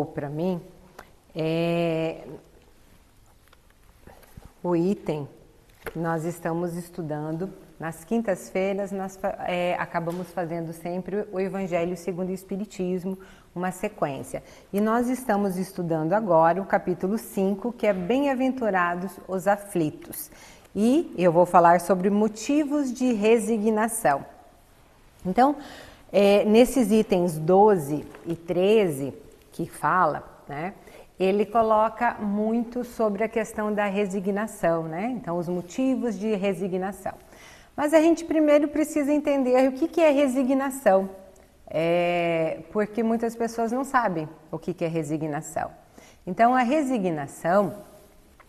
para mim o item que nós estamos estudando nas quintas-feiras. Nós acabamos fazendo sempre o Evangelho segundo o Espiritismo, uma sequência. E nós estamos estudando agora o capítulo 5, que é Bem-aventurados os aflitos. E eu vou falar sobre motivos de resignação. Então, nesses itens 12 e 13 que fala, né, ele coloca muito sobre a questão da resignação, né? Então, os motivos de resignação. Mas a gente primeiro precisa entender o que é resignação, porque muitas pessoas não sabem o que é resignação. Então, a resignação,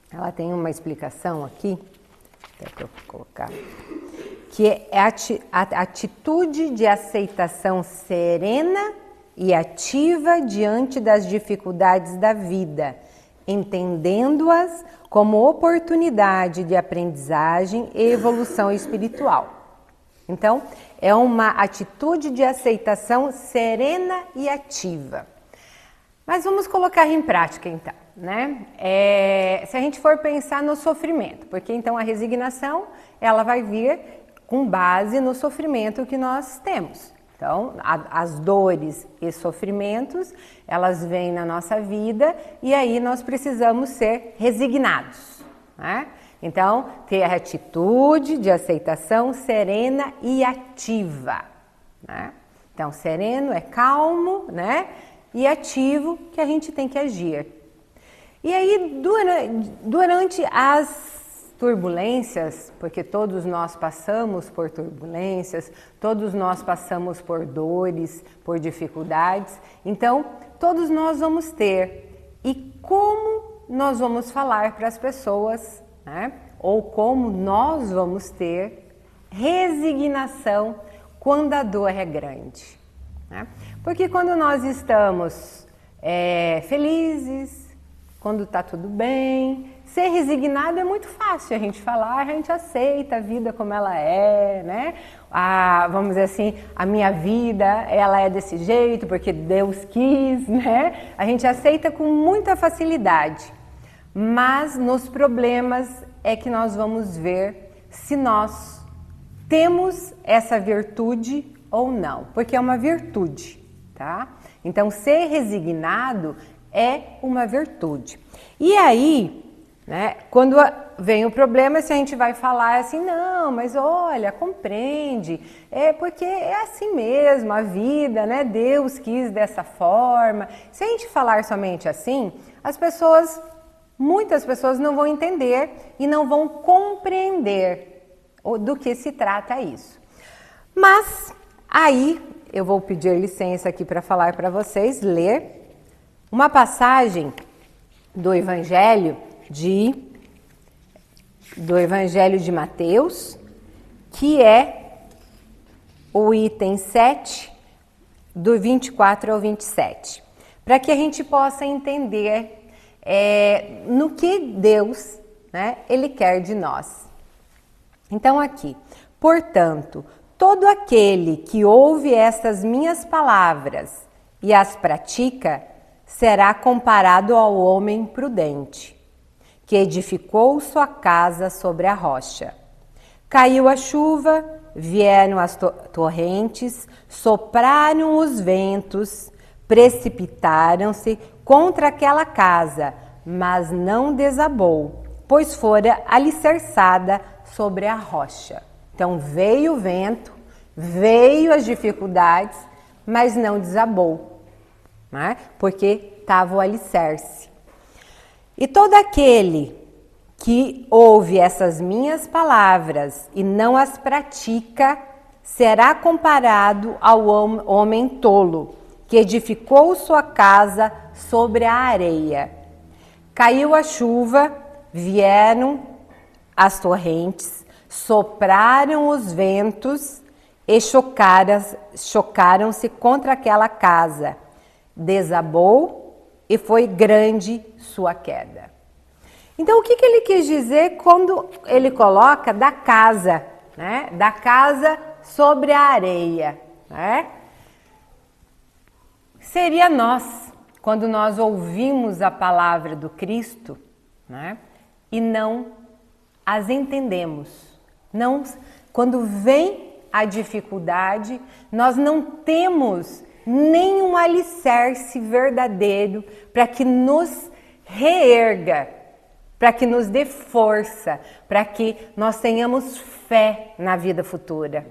ela tem uma explicação aqui, até que eu vou colocar, que é a atitude de aceitação serena e ativa diante das dificuldades da vida, entendendo-as como oportunidade de aprendizagem e evolução espiritual. Então, é uma atitude de aceitação serena e ativa. Mas vamos colocar em prática, então, né? Se a gente for pensar no sofrimento, porque então a resignação, ela vai vir com base no sofrimento que nós temos. Então, as dores e sofrimentos, elas vêm na nossa vida e aí nós precisamos ser resignados, né? Então, ter a atitude de aceitação serena e ativa, né? Então, sereno é calmo, né? E ativo, que a gente tem que agir. E aí, durante as turbulências, porque todos nós passamos por turbulências, todos nós passamos por dores, por dificuldades, então todos nós vamos ter. E como nós vamos falar para as pessoas, né? Ou como nós vamos ter resignação quando a dor é grande, né? Porque quando nós estamos felizes, quando está tudo bem, ser resignado é muito fácil a gente falar, a gente aceita a vida como ela é, né? Vamos dizer assim, a minha vida, ela é desse jeito porque Deus quis, né? A gente aceita com muita facilidade, mas nos problemas é que nós vamos ver se nós temos essa virtude ou não, porque é uma virtude, tá? Então, ser resignado é uma virtude. E aí, né, quando vem o problema, se a gente vai falar assim, não, mas olha, compreende, porque é assim mesmo, a vida, né, Deus quis dessa forma. Se a gente falar somente assim, muitas pessoas não vão entender e não vão compreender do que se trata isso. Mas aí eu vou pedir licença aqui para falar para vocês, ler uma passagem do Evangelho de Mateus, que é o item 7, do 24 ao 27, para que a gente possa entender no que Deus, né, Ele quer de nós. Então aqui, portanto, todo aquele que ouve estas minhas palavras e as pratica, será comparado ao homem prudente, que edificou sua casa sobre a rocha. Caiu a chuva, vieram as torrentes, sopraram os ventos, precipitaram-se contra aquela casa, mas não desabou, pois fora alicerçada sobre a rocha. Então veio o vento, veio as dificuldades, mas não desabou, né? Porque estava o alicerce. E todo aquele que ouve essas minhas palavras e não as pratica, será comparado ao homem tolo, que edificou sua casa sobre a areia. Caiu a chuva, vieram as torrentes, sopraram os ventos e chocaram-se contra aquela casa. Desabou e foi grande sua queda. Então, o que ele quis dizer quando ele coloca da casa, né? Da casa sobre a areia, né? Seria nós, quando nós ouvimos a palavra do Cristo, né, e não as entendemos. Não, quando vem a dificuldade, nós não temos nenhum alicerce verdadeiro para que nos reerga, para que nos dê força, para que nós tenhamos fé na vida futura.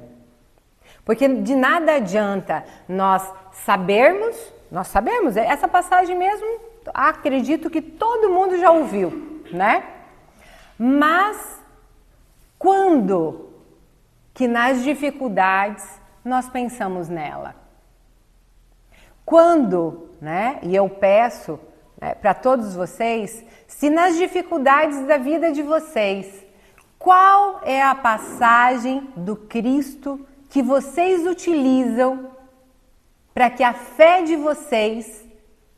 Porque de nada adianta nós sabemos, essa passagem mesmo, acredito que todo mundo já ouviu, né? Mas quando que nas dificuldades nós pensamos nela? Quando, né? E eu peço, né, para todos vocês, se nas dificuldades da vida de vocês, qual é a passagem do Cristo que vocês utilizam para que a fé de vocês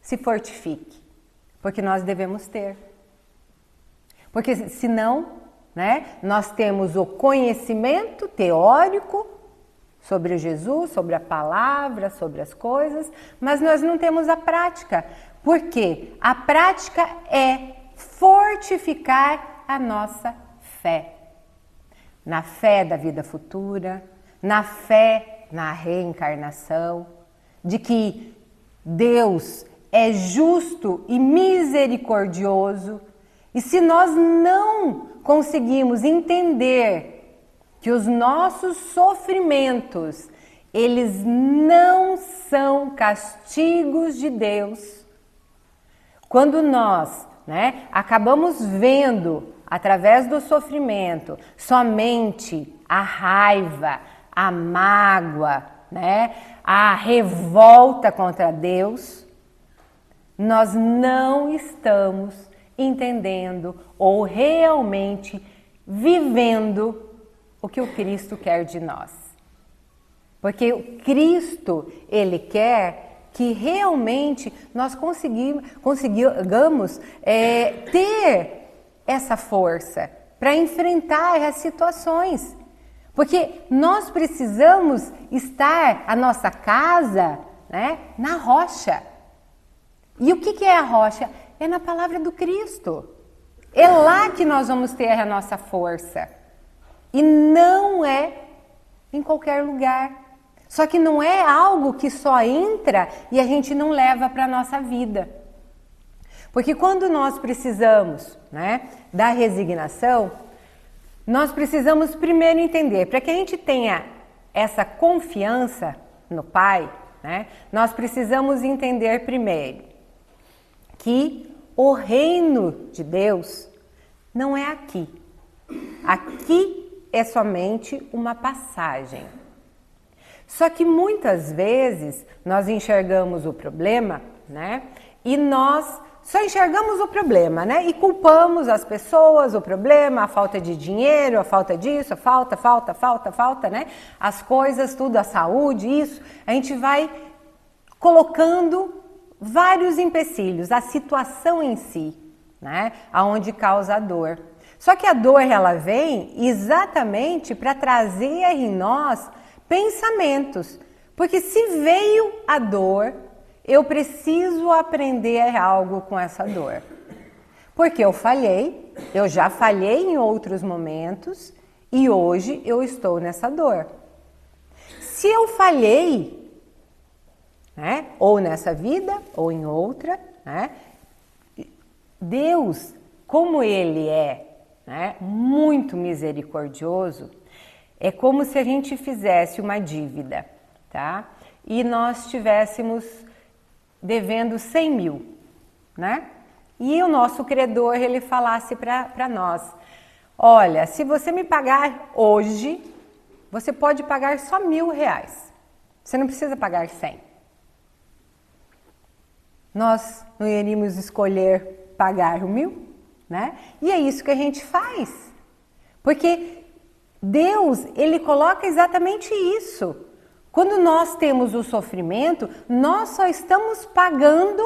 se fortifique? Porque nós devemos ter. Porque senão, né, nós temos o conhecimento teórico sobre Jesus, sobre a palavra, sobre as coisas, mas nós não temos a prática. Porque a prática é fortificar a nossa fé. Na fé da vida futura, na fé na reencarnação, de que Deus é justo e misericordioso. E se nós não conseguimos entender que os nossos sofrimentos, eles não são castigos de Deus, quando nós, né, acabamos vendo através do sofrimento somente a raiva, a mágoa, né, a revolta contra Deus, nós não estamos entendendo ou realmente vivendo o que o Cristo quer de nós. Porque o Cristo, Ele quer que realmente nós consigamos ter essa força para enfrentar as situações. Porque nós precisamos estar, a nossa casa, né, na rocha. E o que é a rocha? É na palavra do Cristo. É lá que nós vamos ter a nossa força. E não é em qualquer lugar. Só que não é algo que só entra e a gente não leva para a nossa vida. Porque quando nós precisamos, né, da resignação, nós precisamos primeiro entender, para que a gente tenha essa confiança no Pai, né, nós precisamos entender primeiro que o reino de Deus não é aqui. Aqui é somente uma passagem. Só que muitas vezes nós enxergamos o problema, né? E nós só enxergamos o problema, né? E culpamos as pessoas, o problema, a falta de dinheiro, a falta disso, a falta, né? As coisas, tudo, a saúde, isso. A gente vai colocando vários empecilhos, a situação em si, né? Aonde causa a dor. Só que a dor, ela vem exatamente para trazer em nós pensamentos. Porque se veio a dor, eu preciso aprender algo com essa dor. Porque eu falhei, eu já falhei em outros momentos e hoje eu estou nessa dor. Se eu falhei, né, ou nessa vida ou em outra, né, Deus, como Ele é, né, muito misericordioso, é como se a gente fizesse uma dívida, tá? E nós estivéssemos devendo 100 mil, né? E o nosso credor, ele falasse para nós, olha, se você me pagar hoje, você pode pagar só R$1.000. Você não precisa pagar 100. Nós não iríamos escolher pagar o 1.000, né? E é isso que a gente faz. Porque Deus, Ele coloca exatamente isso. Quando nós temos o sofrimento, nós só estamos pagando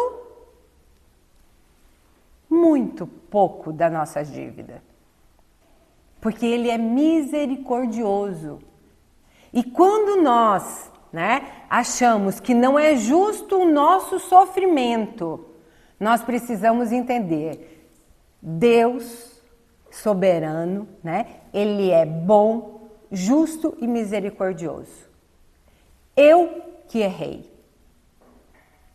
muito pouco da nossa dívida. Porque Ele é misericordioso. E quando nós né, achamos que não é justo o nosso sofrimento, nós precisamos entender, Deus soberano, né, Ele é bom, justo e misericordioso. Eu que errei.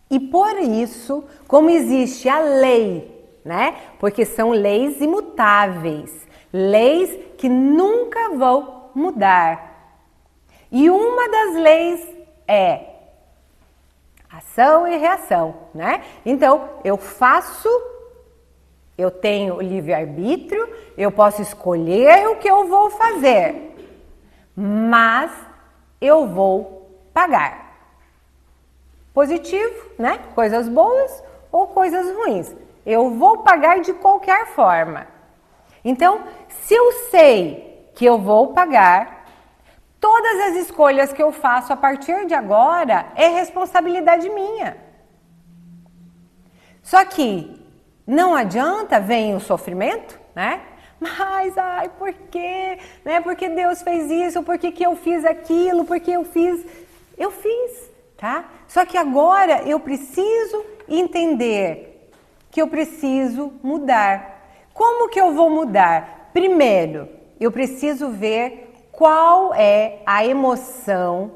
E por isso, como existe a lei, né? Porque são leis imutáveis, leis que nunca vão mudar. E uma das leis é ação e reação, né? Então, eu tenho livre-arbítrio, eu posso escolher o que eu vou fazer, mas eu vou pagar. Positivo, né? Coisas boas ou coisas ruins. Eu vou pagar de qualquer forma. Então, se eu sei que eu vou pagar, todas as escolhas que eu faço a partir de agora é responsabilidade minha. Só que não adianta, vem o sofrimento, né? Mas, por quê? Né? Porque Deus fez isso, por que eu fiz aquilo, porque eu fiz, tá? Só que agora eu preciso entender que eu preciso mudar. Como que eu vou mudar? Primeiro, eu preciso ver qual é a emoção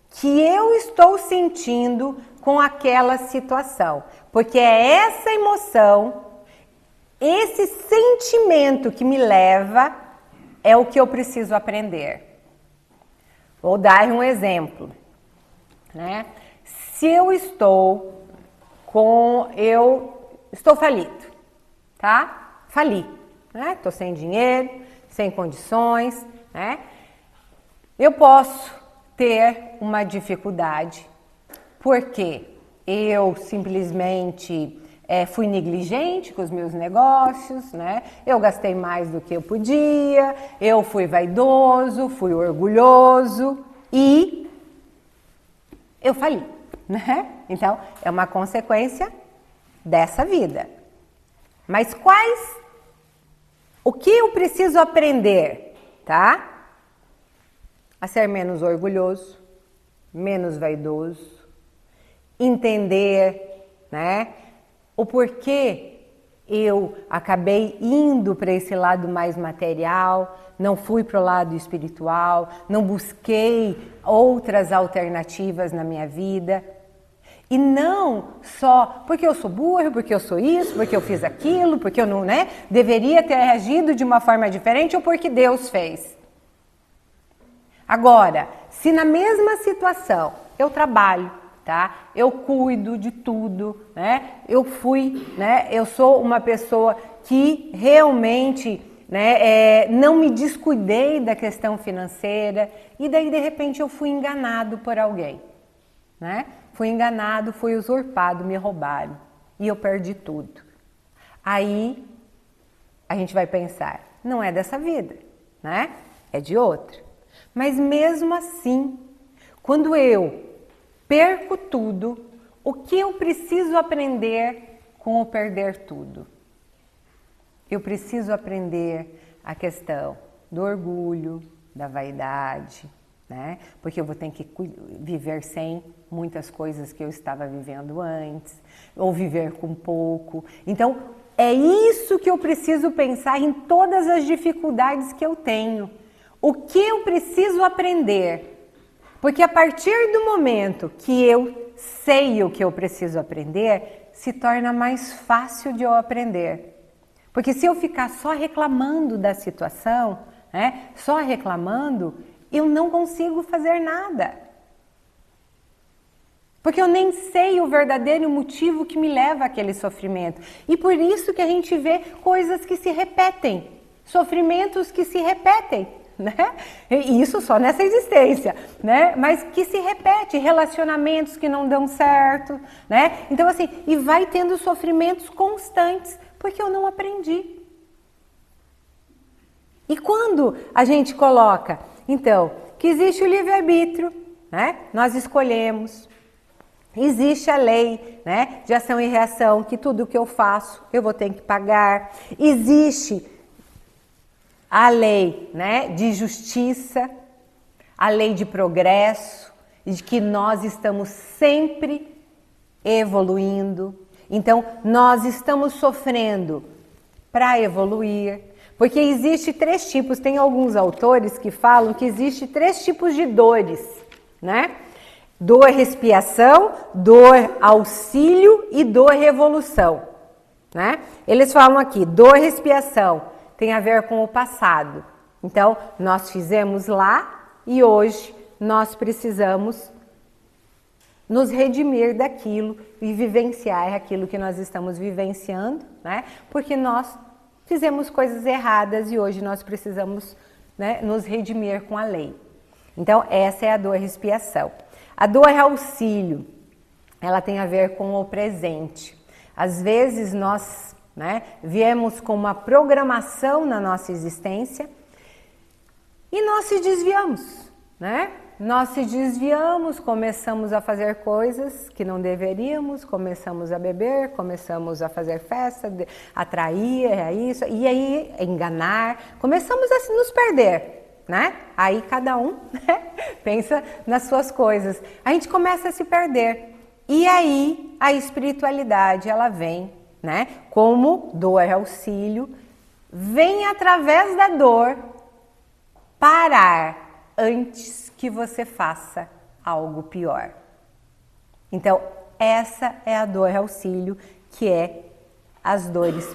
que eu estou sentindo com aquela situação. Porque é essa emoção, esse sentimento que me leva, é o que eu preciso aprender. Vou dar um exemplo, né? Se eu estou falido, tá? Fali, né? Tô sem dinheiro, sem condições, né? Eu posso ter uma dificuldade porque eu simplesmente fui negligente com os meus negócios, né? Eu gastei mais do que eu podia, eu fui vaidoso, fui orgulhoso e eu fali, né? Então, é uma consequência dessa vida. Mas o que eu preciso aprender, tá? A ser menos orgulhoso, menos vaidoso, entender, né? O porquê eu acabei indo para esse lado mais material, não fui para o lado espiritual, não busquei outras alternativas na minha vida. E não só porque eu sou burro, porque eu sou isso, porque eu fiz aquilo, porque eu não, né, deveria ter agido de uma forma diferente ou porque Deus fez. Agora, se na mesma situação eu trabalho, tá? Eu cuido de tudo, né? Eu sou uma pessoa que realmente, né, não me descuidei da questão financeira e daí de repente eu fui enganado por alguém, né? Fui enganado, fui usurpado, me roubaram e eu perdi tudo. Aí a gente vai pensar, não é dessa vida, né? É de outra. Mas mesmo assim, quando eu perco tudo, o que eu preciso aprender com o perder tudo? Eu preciso aprender a questão do orgulho, da vaidade, né? Porque eu vou ter que viver sem muitas coisas que eu estava vivendo antes, ou viver com pouco. Então, é isso que eu preciso pensar em todas as dificuldades que eu tenho. O que eu preciso aprender? Porque a partir do momento que eu sei o que eu preciso aprender, se torna mais fácil de eu aprender. Porque se eu ficar só reclamando da situação, né, só reclamando, eu não consigo fazer nada. Porque eu nem sei o verdadeiro motivo que me leva àquele sofrimento. E por isso que a gente vê coisas que se repetem, sofrimentos que se repetem. Né? E isso só nessa existência, né? Mas que se repete, relacionamentos que não dão certo, né? Então assim, e vai tendo sofrimentos constantes, porque eu não aprendi. E quando a gente coloca, então, que existe o livre-arbítrio, né? Nós escolhemos, existe a lei, né? De ação e reação, que tudo que eu faço eu vou ter que pagar, existe a lei, né, de justiça, a lei de progresso, e de que nós estamos sempre evoluindo. Então, nós estamos sofrendo para evoluir, porque existe 3 tipos, tem alguns autores que falam que existe 3 tipos de dores, né? Dor expiação, dor auxílio e dor revolução, né? Eles falam aqui, dor expiação tem a ver com o passado. Então, nós fizemos lá e hoje nós precisamos nos redimir daquilo e vivenciar aquilo que nós estamos vivenciando, né? Porque nós fizemos coisas erradas e hoje nós precisamos, né, nos redimir com a lei. Então, essa é a dor expiação. A dor auxílio, ela tem a ver com o presente. Às vezes nós, né, viemos com uma programação na nossa existência e nós se desviamos, né? Nós se desviamos, começamos a fazer coisas que não deveríamos, começamos a beber, começamos a fazer festa, a trair, isso, e aí enganar, começamos a nos perder, né? Aí cada um, né, pensa nas suas coisas. A gente começa a se perder. E aí a espiritualidade, ela vem, né, como dor auxílio, vem através da dor parar antes que você faça algo pior. Então, essa é a dor auxílio, que é as dores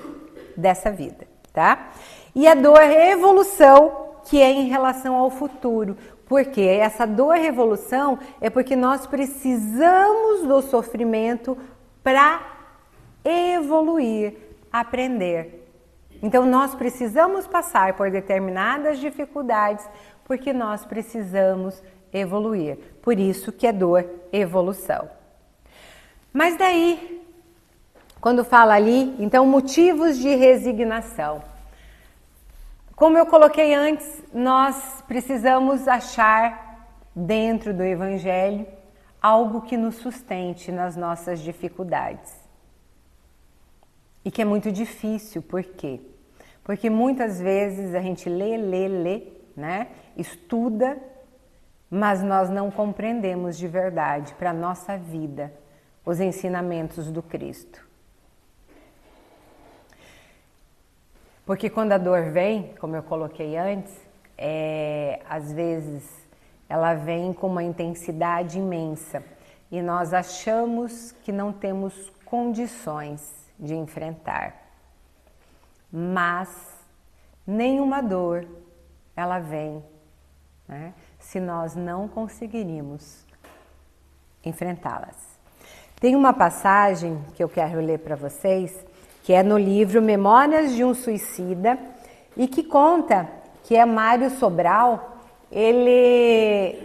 dessa vida, tá? E a dor evolução, que é em relação ao futuro. Porque essa dor revolução é porque nós precisamos do sofrimento para evoluir, aprender. Então, nós precisamos passar por determinadas dificuldades porque nós precisamos evoluir. Por isso que é dor evolução. Mas daí, quando fala ali, então, motivos de resignação. Como eu coloquei antes, nós precisamos achar dentro do Evangelho algo que nos sustente nas nossas dificuldades. E que é muito difícil, por quê? Porque muitas vezes a gente lê, né? Estuda, mas nós não compreendemos de verdade para a nossa vida os ensinamentos do Cristo. Porque quando a dor vem, como eu coloquei antes, às vezes ela vem com uma intensidade imensa e nós achamos que não temos condições de enfrentar. Mas nenhuma dor, ela vem, né, se nós não conseguirmos enfrentá-las. Tem uma passagem que eu quero ler para vocês, que é no livro Memórias de um Suicida, e que conta que é Mário Sobral, ele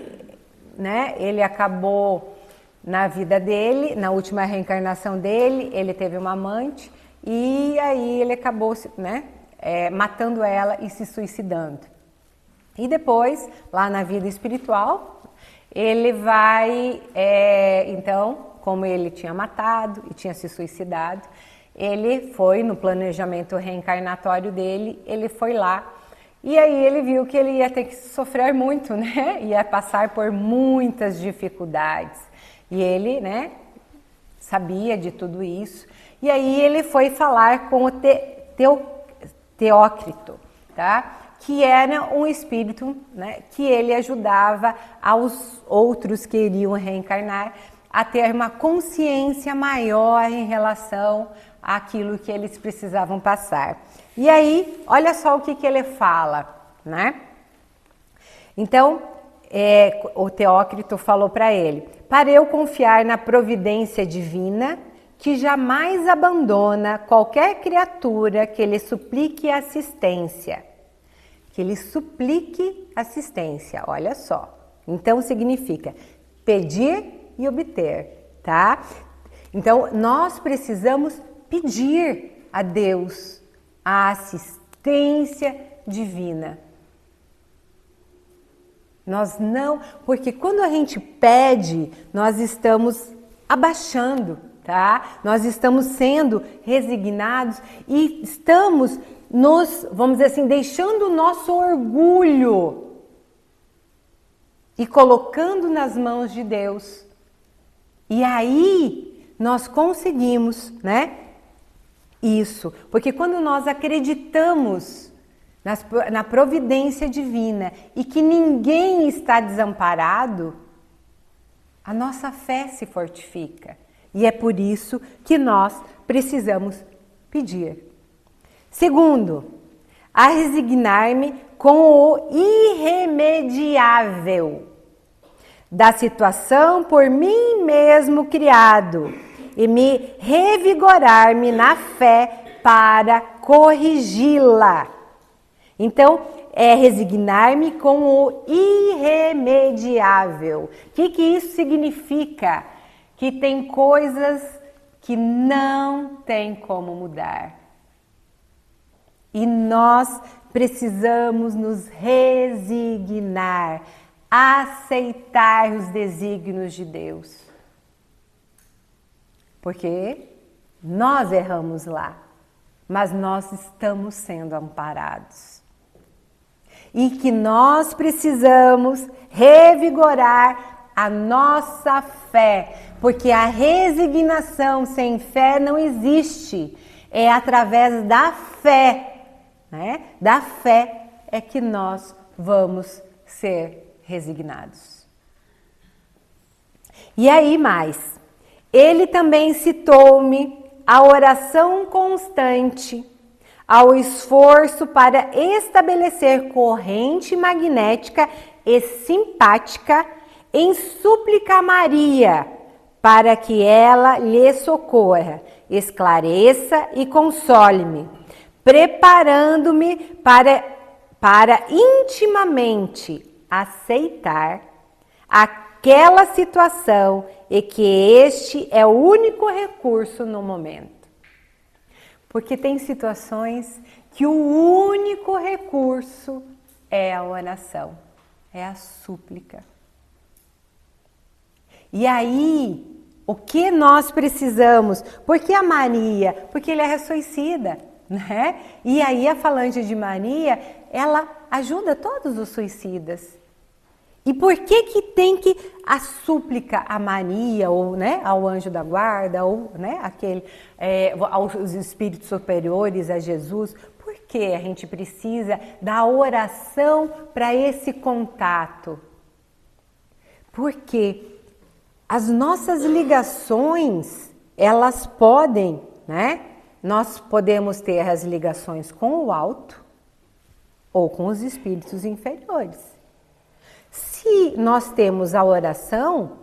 acabou na vida dele, na última reencarnação dele, ele teve uma amante, e aí ele acabou, né, matando ela e se suicidando. E depois, lá na vida espiritual, ele vai, então, como ele tinha matado e tinha se suicidado, ele foi no planejamento reencarnatório dele, ele foi lá e aí ele viu que ele ia ter que sofrer muito, né? Ia passar por muitas dificuldades. E ele, né, sabia de tudo isso. E aí ele foi falar com o Teócrito, tá? Que era um espírito, né, que ele ajudava aos outros que iriam reencarnar a ter uma consciência maior em relação àquilo que eles precisavam passar. E aí, olha só o que ele fala, né? Então, o Teócrito falou para ele: para eu confiar na providência divina, que jamais abandona qualquer criatura que lhe suplique assistência. Que lhe suplique assistência, olha só. Então, significa pedir e obter, tá? Então, nós precisamos pedir a Deus a assistência divina. Nós não, porque quando a gente pede, nós estamos abaixando, tá? Nós estamos sendo resignados e estamos vamos dizer assim, deixando o nosso orgulho e colocando nas mãos de Deus. E aí nós conseguimos, né? Isso, porque quando nós acreditamos na providência divina e que ninguém está desamparado, a nossa fé se fortifica. E é por isso que nós precisamos pedir. Segundo, a resignar-me com o irremediável da situação por mim mesmo criado e me revigorar-me na fé para corrigi-la. Então, é resignar-me com o irremediável. O que isso significa? Que tem coisas que não tem como mudar. E nós precisamos nos resignar, aceitar os desígnios de Deus. Porque nós erramos lá, mas nós estamos sendo amparados. E que nós precisamos revigorar a nossa fé, porque a resignação sem fé não existe. É através da fé, né? Da fé é que nós vamos ser resignados. E aí mais, ele também citou-me a oração constante, ao esforço para estabelecer corrente magnética e simpática em súplica a Maria, para que ela lhe socorra, esclareça e console-me, preparando-me para intimamente aceitar aquela situação e que este é o único recurso no momento. Porque tem situações que o único recurso é a oração, é a súplica. E aí, o que nós precisamos? Porque a Maria? Porque ele é suicida, né? E aí a falante de Maria, ela ajuda todos os suicidas. E por que tem que a súplica a Maria, ou né, ao anjo da guarda, ou né, aos espíritos superiores, a Jesus? Por que a gente precisa da oração para esse contato? Porque as nossas ligações, elas podem, né? Nós podemos ter as ligações com o alto ou com os espíritos inferiores. Se nós temos a oração,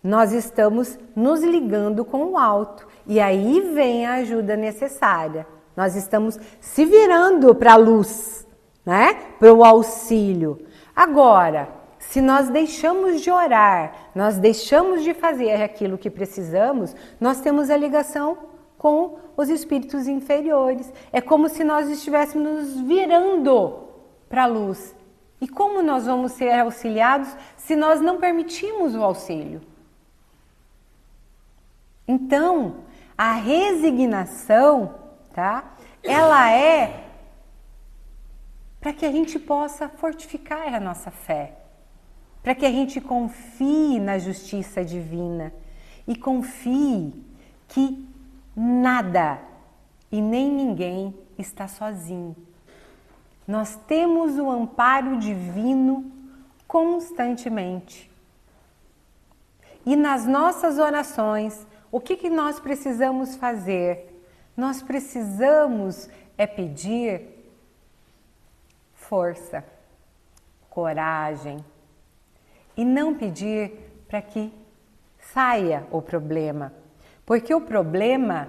nós estamos nos ligando com o alto. E aí vem a ajuda necessária. Nós estamos se virando para a luz, né? Para o auxílio. Agora, se nós deixamos de orar, nós deixamos de fazer aquilo que precisamos, nós temos a ligação com os espíritos inferiores. É como se nós estivéssemos nos virando para a luz. E como nós vamos ser auxiliados se nós não permitimos o auxílio? Então, a resignação, tá? Ela é para que a gente possa fortificar a nossa fé, para que a gente confie na justiça divina e confie que nada e nem ninguém está sozinho. Nós temos o amparo divino constantemente. E nas nossas orações, o que nós precisamos fazer? Nós precisamos pedir força, coragem, e não pedir para que saia o problema. Porque o problema,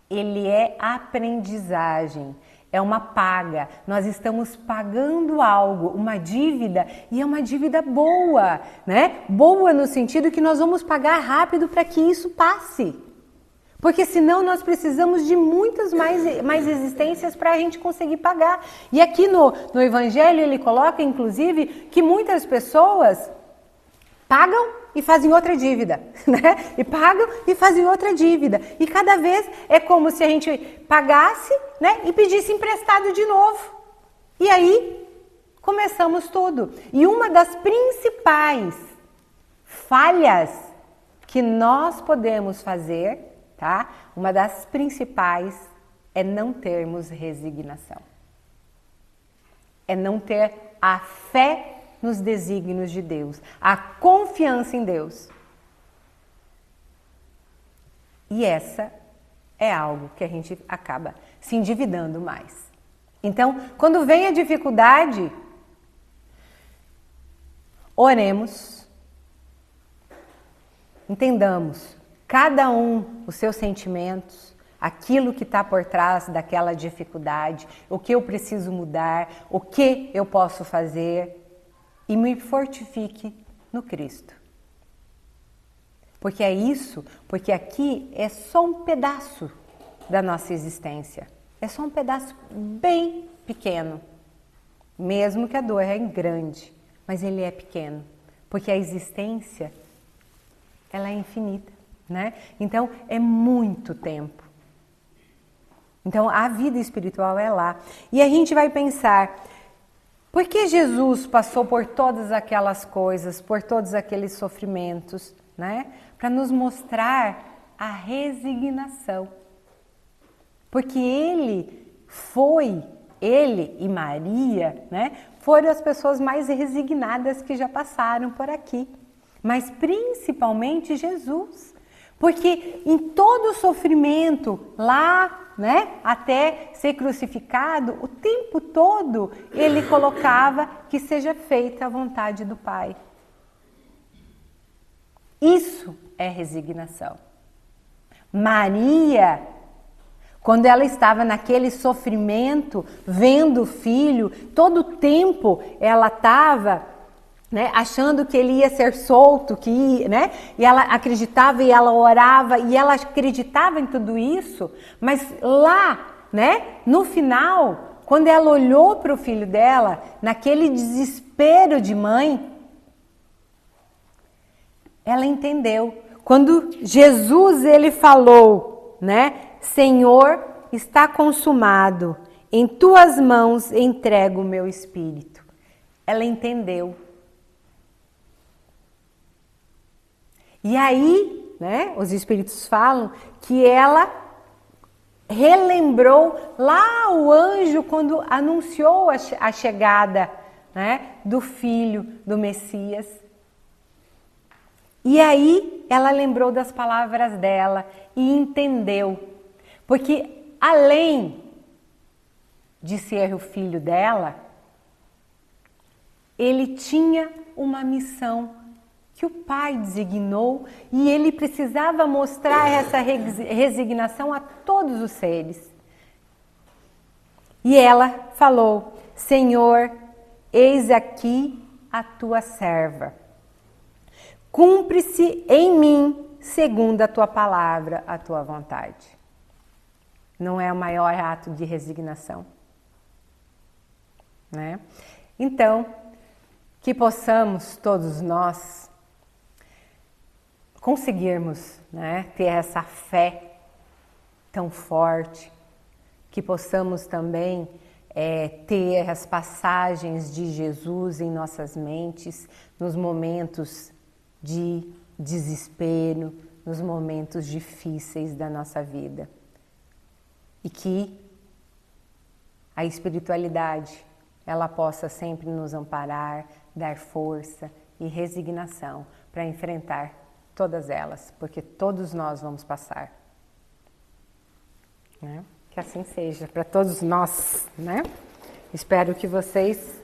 ele é aprendizagem. É uma paga, nós estamos pagando algo, uma dívida, e é uma dívida boa, né? Boa no sentido que nós vamos pagar rápido para que isso passe. Porque senão nós precisamos de muitas mais existências para a gente conseguir pagar. E aqui no Evangelho ele coloca, inclusive, que muitas pessoas pagam e fazem outra dívida, né? E pagam e fazem outra dívida. E cada vez é como se a gente pagasse, né? E pedisse emprestado de novo. E aí, começamos tudo. E uma das principais falhas que nós podemos fazer, tá? Uma das principais é não termos resignação. É não ter a fé nos desígnios de Deus, a confiança em Deus. E essa é algo que a gente acaba se endividando mais. Então, quando vem a dificuldade, oremos, entendamos cada um os seus sentimentos, aquilo que está por trás daquela dificuldade, o que eu preciso mudar, o que eu posso fazer, e me fortifique no Cristo. Porque é isso, porque aqui é só um pedaço da nossa existência. É só um pedaço bem pequeno. Mesmo que a dor é grande, mas ele é pequeno. Porque a existência, ela é infinita, né? Então, é muito tempo. Então, a vida espiritual é lá. E a gente vai pensar, por que Jesus passou por todas aquelas coisas, por todos aqueles sofrimentos, né? Para nos mostrar a resignação. Porque ele e Maria, né? Foram as pessoas mais resignadas que já passaram por aqui. Mas principalmente Jesus. Porque em todo o sofrimento lá, né, até ser crucificado, o tempo todo ele colocava que seja feita a vontade do Pai. Isso é resignação. Maria, quando ela estava naquele sofrimento, vendo o filho, todo o tempo ela estava, né, achando que ele ia ser solto, né, e ela acreditava e ela orava e ela acreditava em tudo isso, mas lá, né, no final, quando ela olhou para o filho dela, naquele desespero de mãe, ela entendeu. Quando Jesus ele falou, né, Senhor, está consumado, em tuas mãos entrego o meu espírito. Ela entendeu. E aí, né, os espíritos falam que ela relembrou lá o anjo quando anunciou a chegada, né, do filho do Messias. E aí ela lembrou das palavras dela e entendeu. Porque além de ser o filho dela, ele tinha uma missão que o Pai designou e ele precisava mostrar essa resignação a todos os seres. E ela falou, Senhor, eis aqui a tua serva. Cumpre-se em mim, segundo a tua palavra, a tua vontade. Não é o maior ato de resignação, né? Então, que possamos todos nós conseguirmos, né, ter essa fé tão forte, que possamos também ter as passagens de Jesus em nossas mentes, nos momentos de desespero, nos momentos difíceis da nossa vida. E que a espiritualidade, ela possa sempre nos amparar, dar força e resignação para enfrentar todas elas, porque todos nós vamos passar. Né? Que assim seja para todos nós, né? Espero que vocês